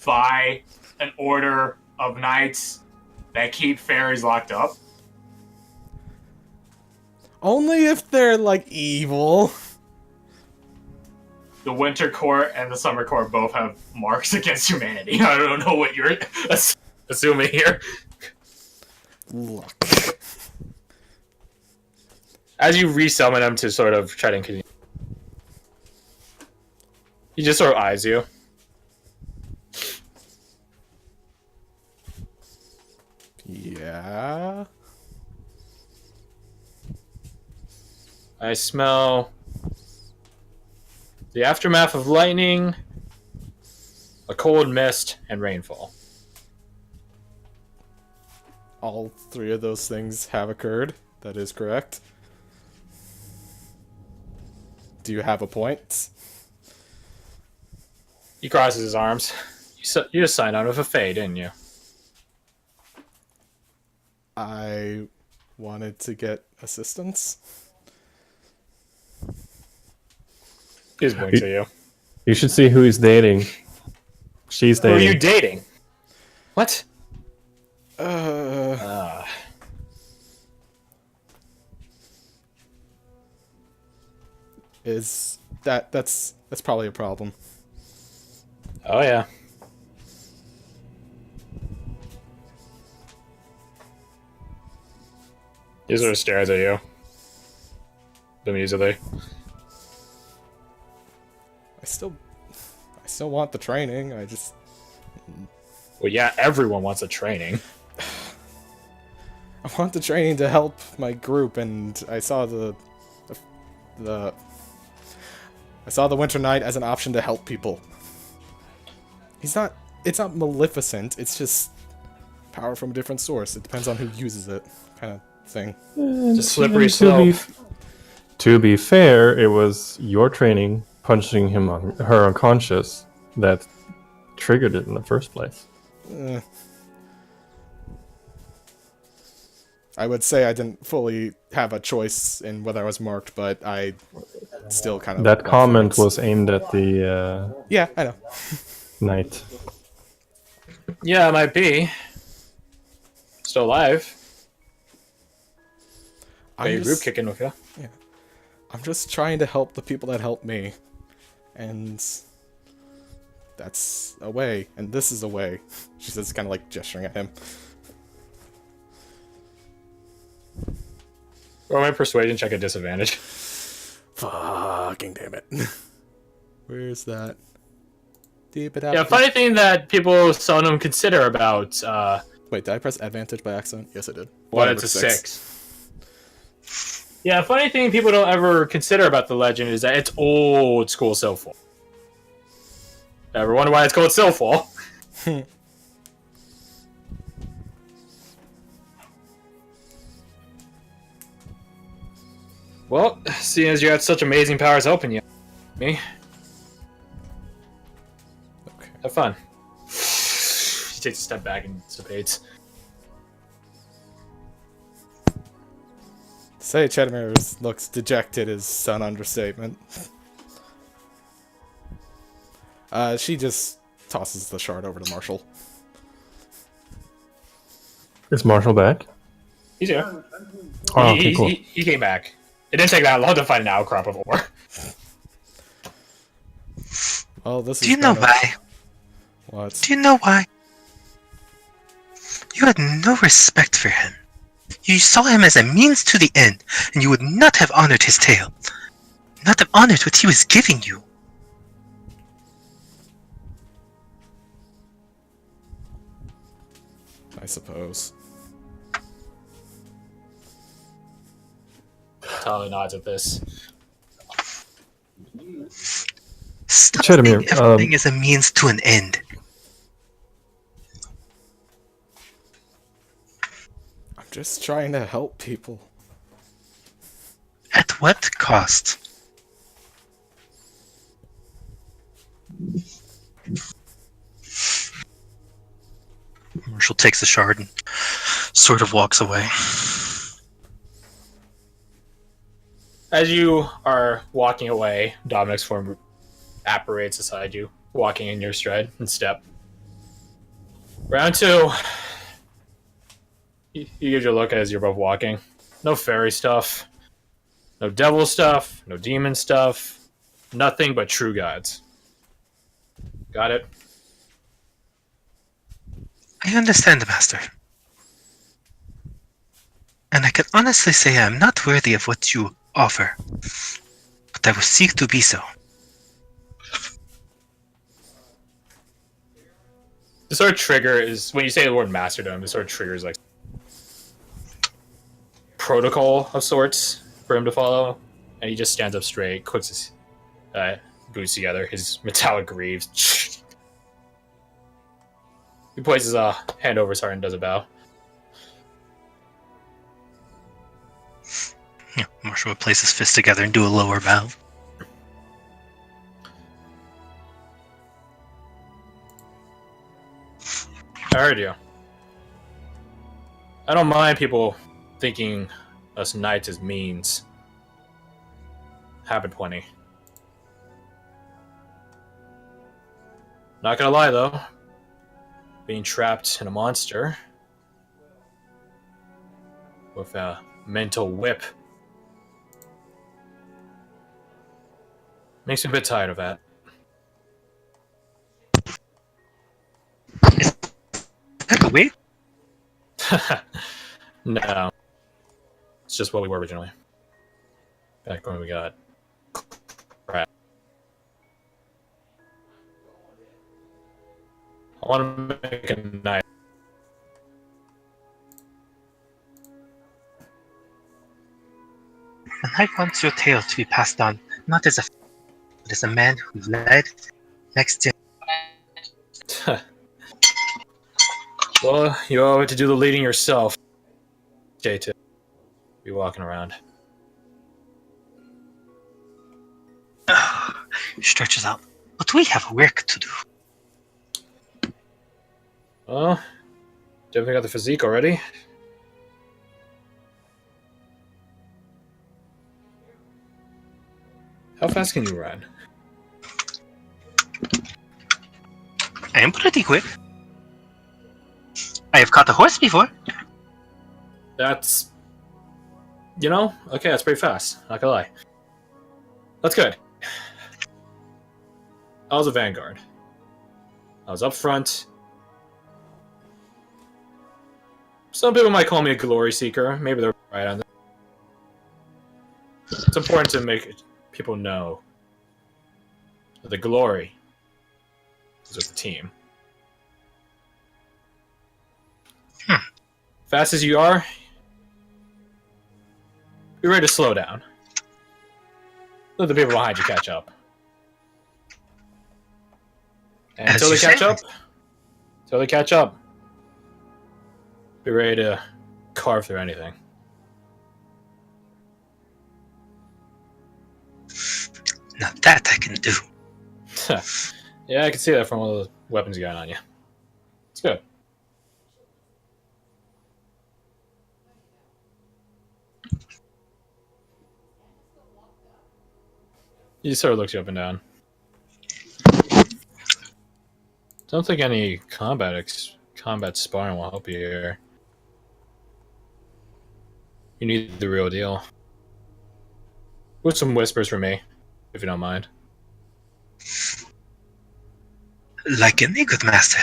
by an order of knights that keep fairies locked up. Only if they're, like, evil. The Winter Court and the Summer Court both have marks against humanity. I don't know what you're assuming here. Look. As you resummon him to sort of try to continue, he just sort of eyes you. Yeah. I smell the aftermath of lightning, a cold mist, and rainfall. All three of those things have occurred. That is correct. Do you have a point? He crosses his arms. You just signed on with a fade, didn't you? I wanted to get assistance. He's pointing to you. You should see who he's dating. She's Who are dating. you dating? What? Is that's probably a problem. Oh yeah. He sort of stares at you. Amusedly. I still want the training. I just Well, yeah, everyone wants a training. I want the training to help my group, and I saw the Winter Knight as an option to help people. It's not Maleficent, it's just power from a different source. It depends on who uses it, kind of thing. It's a slippery slope. To be fair, it was your training punching her unconscious that triggered it in the first place. I would say I didn't fully have a choice in whether I was marked, but I still kind of... That comment was aimed at the Yeah, I know. knight. Yeah, it might be. Still alive. Got your group kicking with you. Yeah. I'm just trying to help the people that help me. And that's a way. And this is a way. She says, kind of like gesturing at him. Roll my persuasion check at disadvantage. Fucking damn it. Where's that? Deep it out. Yeah, funny thing that people seldom consider about Wait, did I press advantage by accident? Yes, I did. what it's a 6. Yeah, funny thing people don't ever consider about the legend is that it's old school Silphal. Ever wonder why it's called Silphal? Well, seeing as you had such amazing powers helping you, me, Okay. have fun. He takes a step back and dissipates. To say Chedmere looks dejected is an understatement. She just tosses the shard over to Marshall. Is Marshall back? He's here. Oh, okay, cool. He came back. It didn't take that long to find an outcrop of ore. Well, this is Do you know kind of- why? What? Do you know why? You had no respect for him. You saw him as a means to the end, and you would not have honored his tale. Not have honored what he was giving you. I suppose. Tyler nods at this. Stop Chedamir, seeing everything as a means to an end. I'm just trying to help people. At what cost? Marshall takes the shard and sort of walks away. As you are walking away, Dominic's form apparates beside you, walking in your stride and step. Round 2. He gives you a look as you're both walking. No fairy stuff. No devil stuff. No demon stuff. Nothing but true gods. Got it? I understand, Master. And I can honestly say I am not worthy of what you offer. But I will seek to be so. The sort of trigger is, when you say the word masterdom, it sort of triggers like protocol of sorts for him to follow. And he just stands up straight, clicks his boots together, his metallic greaves. He places a hand over his heart and does a bow. Yeah, Marshall would place his fists together and do a lower bow. I heard you. I don't mind people thinking us knights as means. Happened plenty. Not gonna lie though. Being trapped in a monster with a mental whip makes me a bit tired of that. Is that a wig? No. It's just what we were originally. Back when we got crap. I want to make a knife. And I want your tale to be passed on, not as a but as a man who led next to. Well, you owe it to do the leading yourself. J2. Be walking around. He stretches out. But we have work to do. Well, definitely got the physique already. How fast can you run? I am pretty quick. I have caught a horse before. That's... You know? Okay, that's pretty fast. Not gonna lie. That's good. I was a vanguard. I was up front. Some people might call me a glory seeker. Maybe they're right on that. It's important to make people know that the glory is with the team. Fast as you are, be ready to slow down. Let the people behind you catch up. And As until you they catch up, be ready to carve through anything. Now that I can do. Yeah, I can see that from all the weapons you got on you. It's good. He sort of looks you up and down. Don't think any combat sparring will help you here. You need the real deal. With some whispers from me, if you don't mind. Like any good master.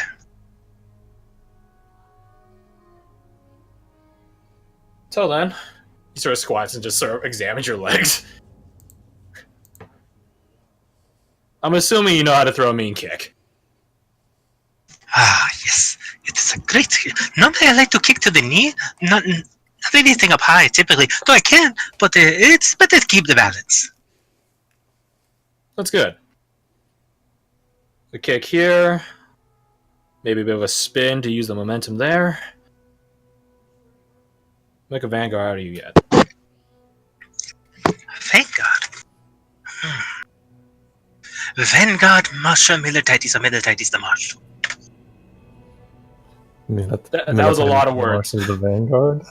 Till then, he sort of squats and just sort of examines your legs. I'm assuming you know how to throw a mean kick. Ah, yes. It is a great skill. Normally I like to kick to the knee. Not anything up high, typically. Though I can, but it's better to keep the balance. That's good. The kick here. Maybe a bit of a spin to use the momentum there. Make a Vanguard out of you yet. Vanguard. Vanguard, Marshal, Militaritis, or Militaritis the Marshal. That was a lot of words. The Vanguard.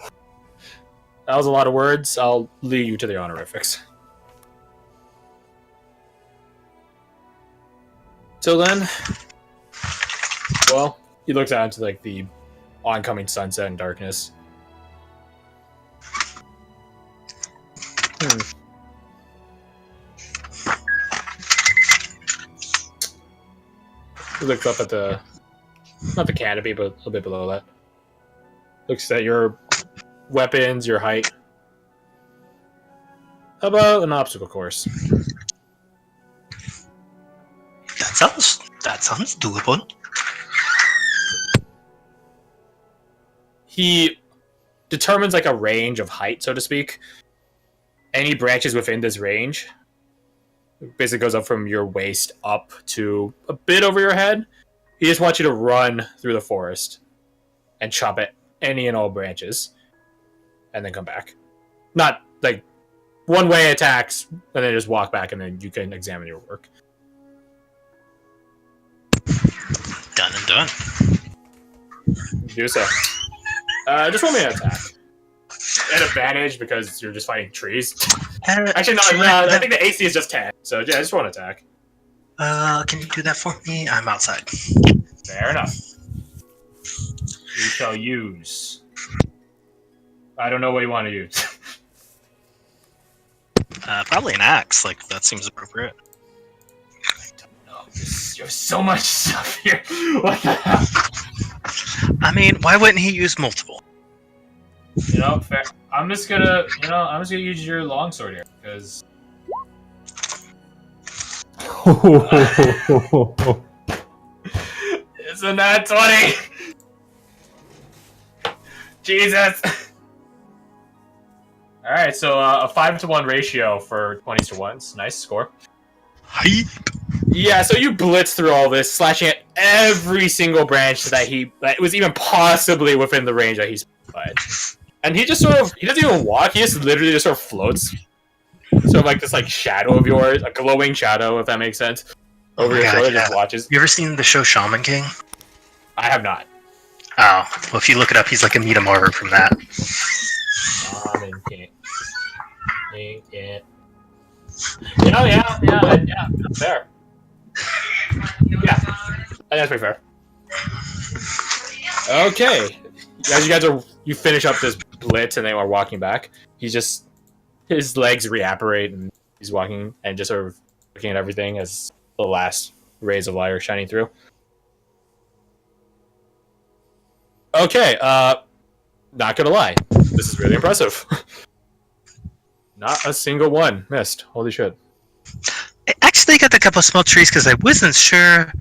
That was a lot of words. I'll lead you to the honorifics. Till then, well, he looks out into like the oncoming sunset and darkness. He looks up at the, not the canopy, but a little bit below that. Looks at your weapons, your height. How about an obstacle course? That sounds doable. He determines like a range of height, so to speak. Any branches within this range basically goes up from your waist up to a bit over your head. He just wants you to run through the forest and chop at any and all branches and then come back. Not like one-way attacks and then just walk back and then you can examine your work. Done and done. Do so. Just roll me an attack. At advantage because you're just fighting trees. Actually, no, I think the AC is just 10. So, yeah, just one attack. Can you do that for me? I'm outside. Fair enough. You shall use. I don't know what you want to use. Probably an axe. Like, that seems appropriate. I don't know. There's so much stuff here. What the hell? I mean, why wouldn't he use multiple? You know, fair. I'm just gonna use your longsword here because. It's a nat 20. Jesus. All right, so a 5-to-1 ratio for 20s to 1s. Nice score. Hype. Yeah, so you blitz through all this, slashing at every single branch that was even possibly within the range that he's specified. And he just he doesn't even walk, he just literally just sort of floats. Sort of like this like shadow of yours, a glowing shadow, if that makes sense, over your shoulder, just watches. You ever seen the show Shaman King? I have not. Oh, well, if you look it up, he's like a metamorph from that. Shaman King. Yeah. Yeah, fair. Yeah, that's pretty fair. Okay, as you finish up this blitz and they are walking back, his legs reapparate and he's walking and just sort of looking at everything as the last rays of light are shining through. Okay, not gonna lie, this is really impressive. Not a single one missed. Holy shit. I actually got a couple of small trees because I wasn't sure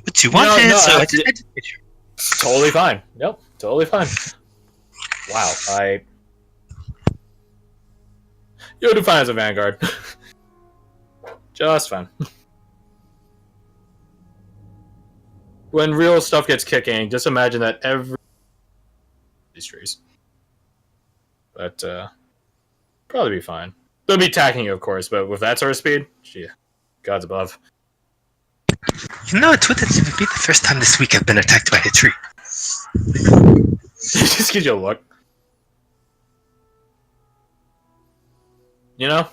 what you wanted, so I did get you. Totally fine. Yep, totally fine. Wow, you'll do fine as a Vanguard. Just fine. When real stuff gets kicking, just imagine that these trees. But, probably be fine. They'll be attacking you, of course, but with that sort of speed, gee, God's above. You know, it wouldn't even be the first time this week I've been attacked by a tree. Just gives you a look. You know,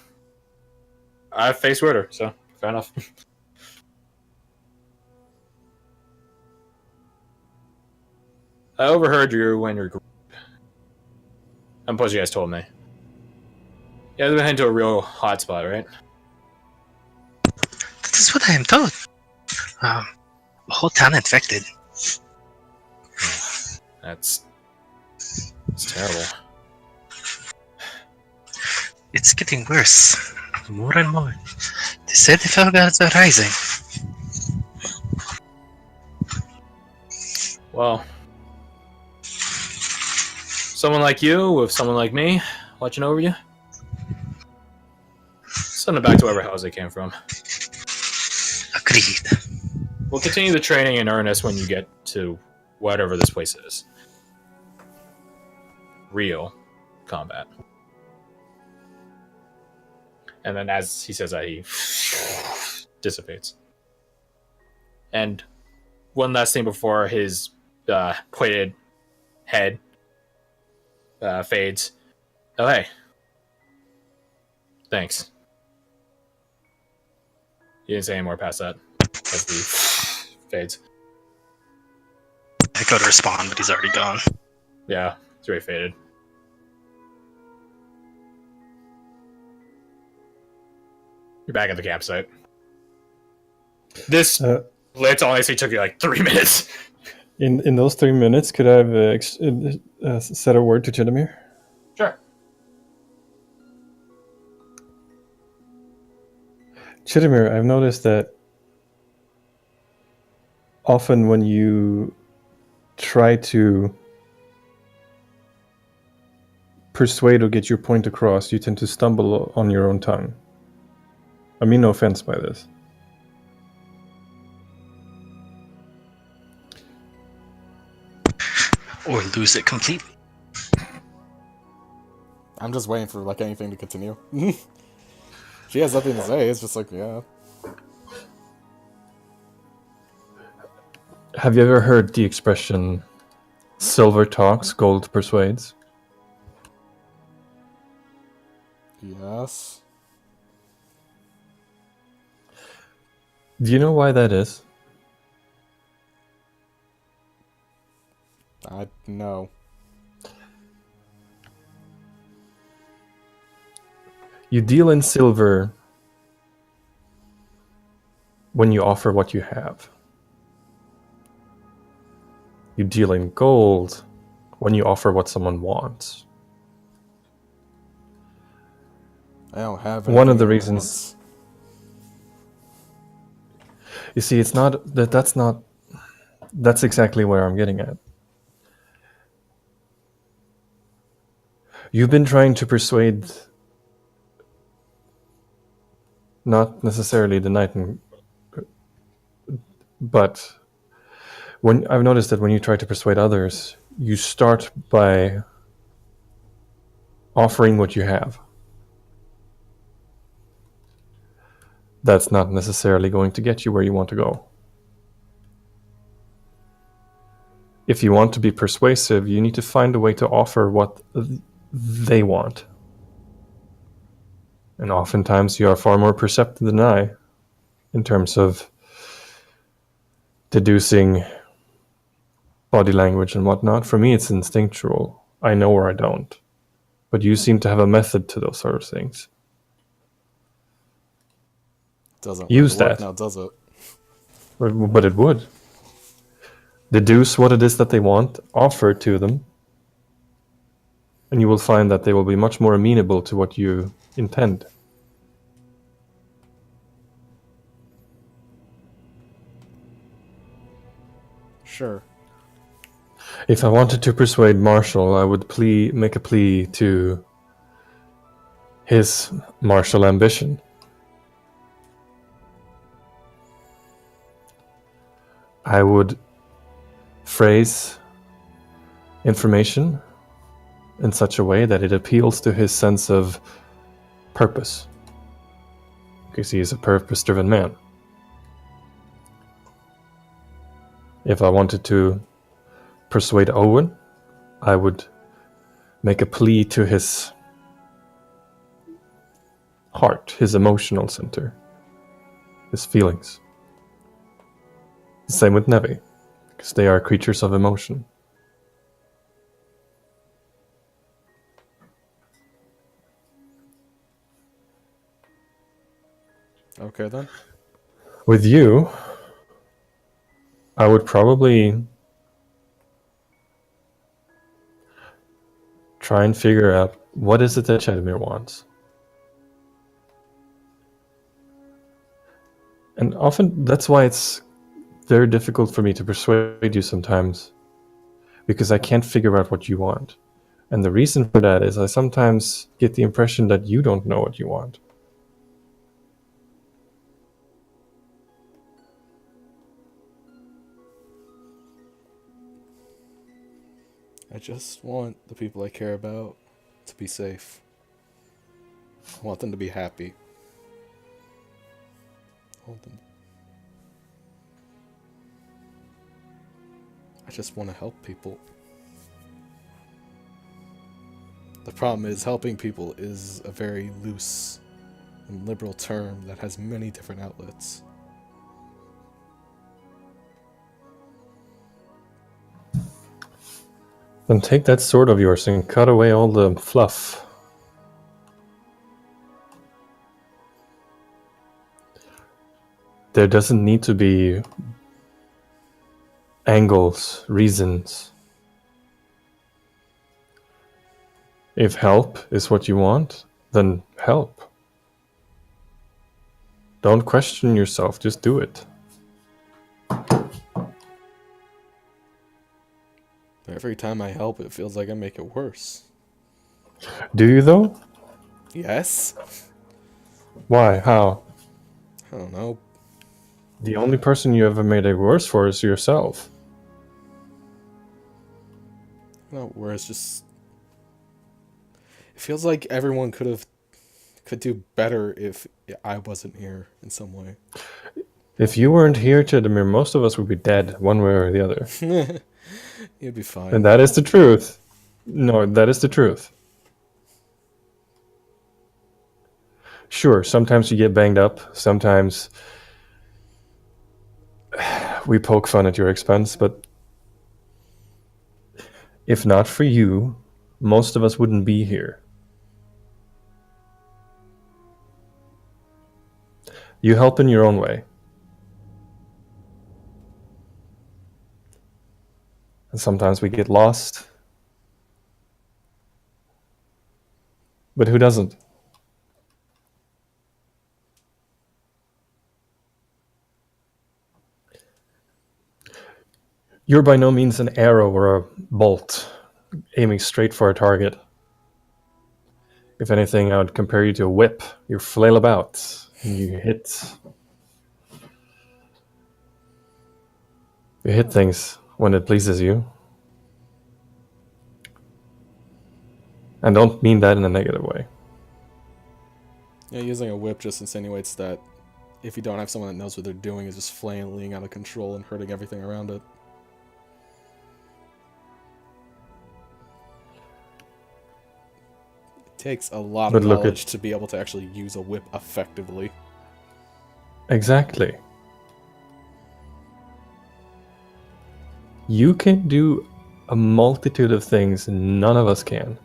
I've faced Ritter, so fair enough. I overheard you when you're. I'm supposed you guys told me. Yeah, they've been heading to a real hot spot, right? That is what I am told. The whole town infected. It's terrible. It's getting worse. More and more. They said the fell gods are rising. Well, someone like you with someone like me watching over you. Send them back to wherever house they came from. Agreed. We'll continue the training in earnest when you get to whatever this place is. Real combat. And then as he says that, he dissipates. And one last thing before his pointed head fades. Oh, hey. Thanks. He didn't say any more past that. As he fades. I go to respond, but he's already gone. Yeah, it's very faded. You're back at the campsite. This blitz honestly took you like 3 minutes. In those 3 minutes, could I have said a word to Chedamir? Sure. Chedamir, I've noticed that often when you try to persuade or get your point across, you tend to stumble on your own tongue. I mean no offense by this. Or lose it completely. I'm just waiting for like anything to continue. She has nothing to say. It's just like, yeah. Have you ever heard the expression, silver talks, gold persuades? Yes. Do you know why that is? I know. You deal in silver when you offer what you have. You deal in gold when you offer what someone wants. I don't have One of anything the at reasons... once. You see, it's not... That's exactly where I'm getting at. You've been trying to persuade... Not necessarily the knight, but when I've noticed that when you try to persuade others, you start by offering what you have. That's not necessarily going to get you where you want to go. If you want to be persuasive, you need to find a way to offer what they want. And oftentimes you are far more perceptive than I in terms of deducing body language and whatnot. For me, it's instinctual. I know or I don't. But you seem to have a method to those sort of things. Doesn't Use really work that. now, does it? But it would. Deduce what it is that they want, offer it to them, and you will find that they will be much more amenable to what you intend. Sure. If I wanted to persuade Marshall, I would make a plea to his martial ambition. I would phrase information in such a way that it appeals to his sense of purpose, because he is a purpose-driven man. If I wanted to persuade Owen, I would make a plea to his heart, his emotional center, his feelings. The same with Nevi, because they are creatures of emotion. Okay then. With you, I would probably try and figure out what is it that Chedamir wants. And often that's why it's very difficult for me to persuade you sometimes, because I can't figure out what you want. And the reason for that is I sometimes get the impression that you don't know what you want. I just want the people I care about to be safe. I want them to be happy. I just want to help people. The problem is helping people is a very loose and liberal term that has many different outlets. Then take that sword of yours and cut away all the fluff. There doesn't need to be angles, reasons. If help is what you want, then help. Don't question yourself, just do it. Every time I help, it feels like I make it worse. Do you though? Yes? Why? How? I don't know. The only person you ever made it worse for is yourself. Not worse, just... It feels like everyone could do better if I wasn't here in some way. If you weren't here, Chedamir, most of us would be dead, one way or the other. You'd be fine. And that is the truth. No, that is the truth. Sure, sometimes you get banged up, sometimes we poke fun at your expense, but if not for you, most of us wouldn't be here. You help in your own way. And sometimes we get lost. But who doesn't? You're by no means an arrow or a bolt aiming straight for a target. If anything, I would compare you to a whip. You flail about and you hit things when it pleases you. And don't mean that in a negative way. Yeah, using a whip just insinuates that if you don't have someone that knows what they're doing, is just flailing out of control and hurting everything around it. It takes a lot of knowledge to be able to actually use a whip effectively. Exactly. You can do a multitude of things none of us can.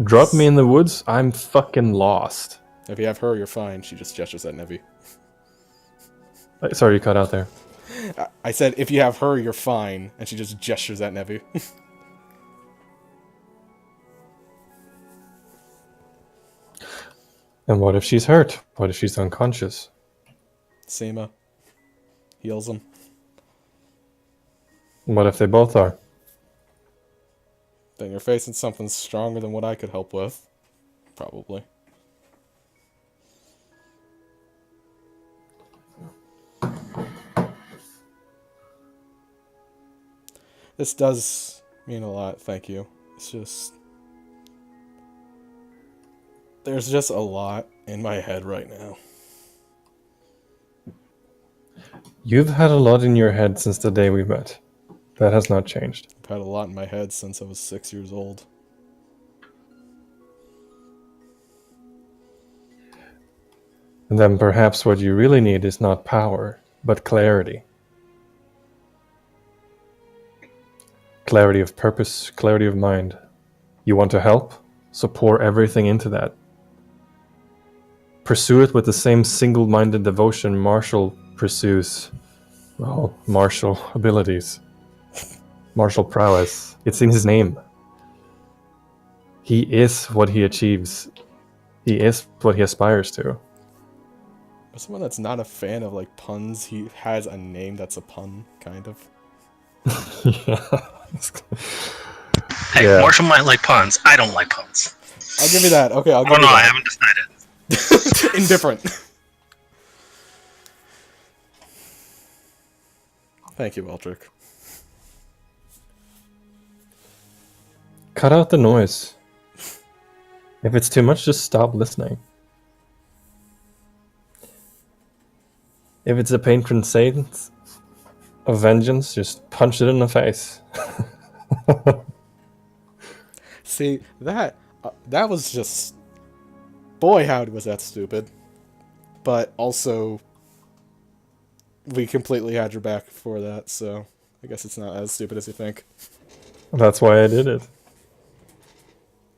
Drop me in the woods, I'm fucking lost. If you have her, you're fine. She just gestures at Nevi. Sorry, you cut out there. I said, if you have her, you're fine. And she just gestures at Nevi. And what if she's hurt? What if she's unconscious? Seema heals him. What if they both are? Then you're facing something stronger than what I could help with. Probably. This does mean a lot, thank you. It's just... There's just a lot in my head right now. You've had a lot in your head since the day we met. That has not changed. I've had a lot in my head since I was 6 years old. And then perhaps what you really need is not power, but clarity. Clarity of purpose, clarity of mind. You want to help? So pour everything into that. Pursue it with the same single-minded devotion Marshall pursues, well, martial abilities. Martial prowess. It's in his name. He is what he achieves. He is what he aspires to. For someone that's not a fan of like puns, he has a name that's a pun, kind of. Hey, Yeah. Marshall might like puns. I don't like puns. I'll give you that. Okay, I'll give Oh you no, I that. haven't decided. Indifferent. Thank you, Eldrick. Cut out the noise. If it's too much, just stop listening. If it's a patron saint of vengeance, just punch it in the face. See, that was just... Boy, howdy was that stupid. But also, we completely had your back for that, so I guess it's not as stupid as you think. That's why I did it.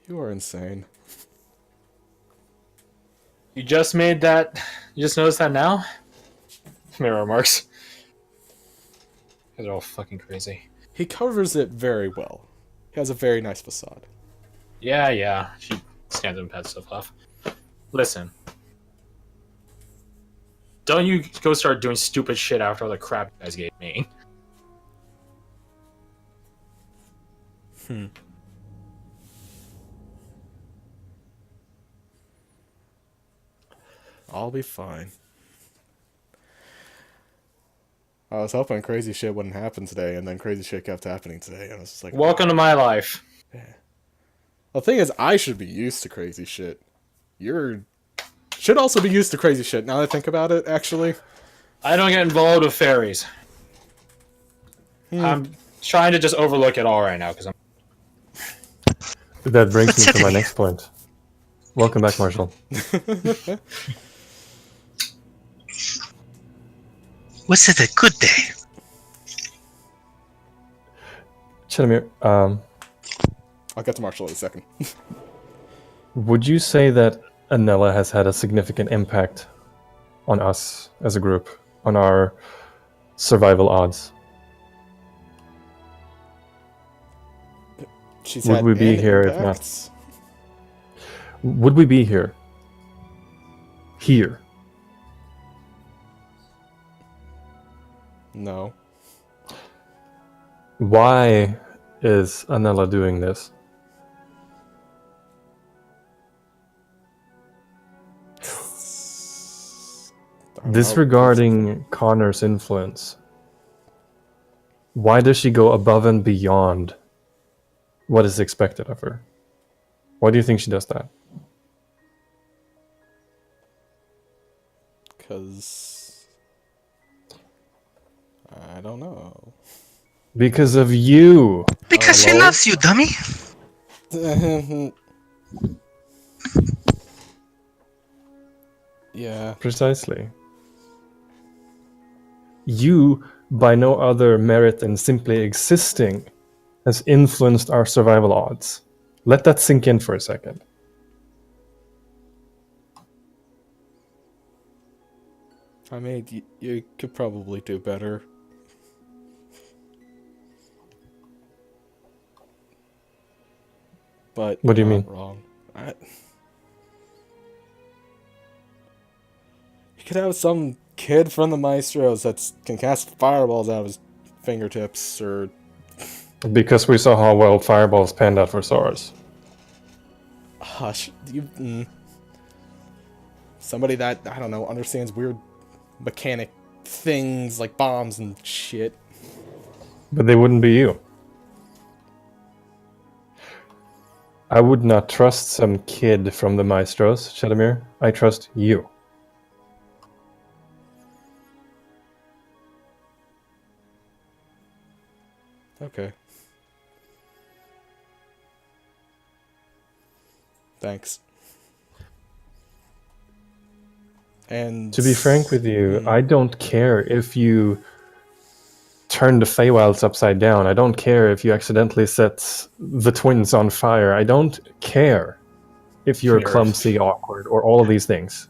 You are insane. You just made that. You just noticed that now? Mirror marks. You guys are all fucking crazy. He covers it very well. He has a very nice facade. Yeah. She stands and pets stuff off. Listen. Don't you go start doing stupid shit after all the crap you guys gave me. I'll be fine. I was hoping crazy shit wouldn't happen today, and then crazy shit kept happening today, and I was just like... Welcome to my life. The thing is, I should be used to crazy shit. Should also be used to crazy shit, now that I think about it, actually. I don't get involved with fairies. I'm trying to just overlook it all right now, because I'm... That brings me Let's to my hit it. next point. Welcome back, Marshall. Was it a good day? Chedamir, I'll get to Marshall in a second. would you say that Anella has had a significant impact on us as a group, on our survival odds? She's Would had we be an here if impact. Would we be here? Here. No. Why is Anella doing this? I don't know. Disregarding Connor's influence, why does she go above and beyond what is expected of her? Why do you think she does that? Because... I don't know. Because of you. Because she Hello? loves you, dummy. Yeah. Precisely. You, by no other merit than simply existing, has influenced our survival odds. Let that sink in for a second. I mean, you could probably do better. But What do you you're mean? not wrong. You could have some kid from the Maestros that can cast fireballs out of his fingertips, or... Because we saw how well fireballs panned out for Saurus. Hush. Somebody that, I don't know, understands weird mechanic things like bombs and shit. But they wouldn't be you. I would not trust some kid from the Maestros, Chedamir. I trust you. Okay. Thanks. And To be frank with you, I don't care if you turn the Feywilds upside down. I don't care if you accidentally set the twins on fire. I don't care if you're Nerd. clumsy, awkward, or all of these things.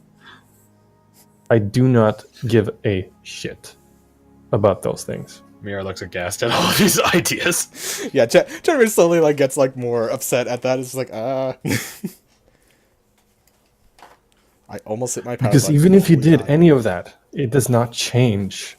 I do not give a shit about those things. Mira looks aghast at all of these ideas. yeah, Jeremy slowly like gets like more upset at that. It's like, I I almost hit my power Because button even if you before we did died. any of that, it does not change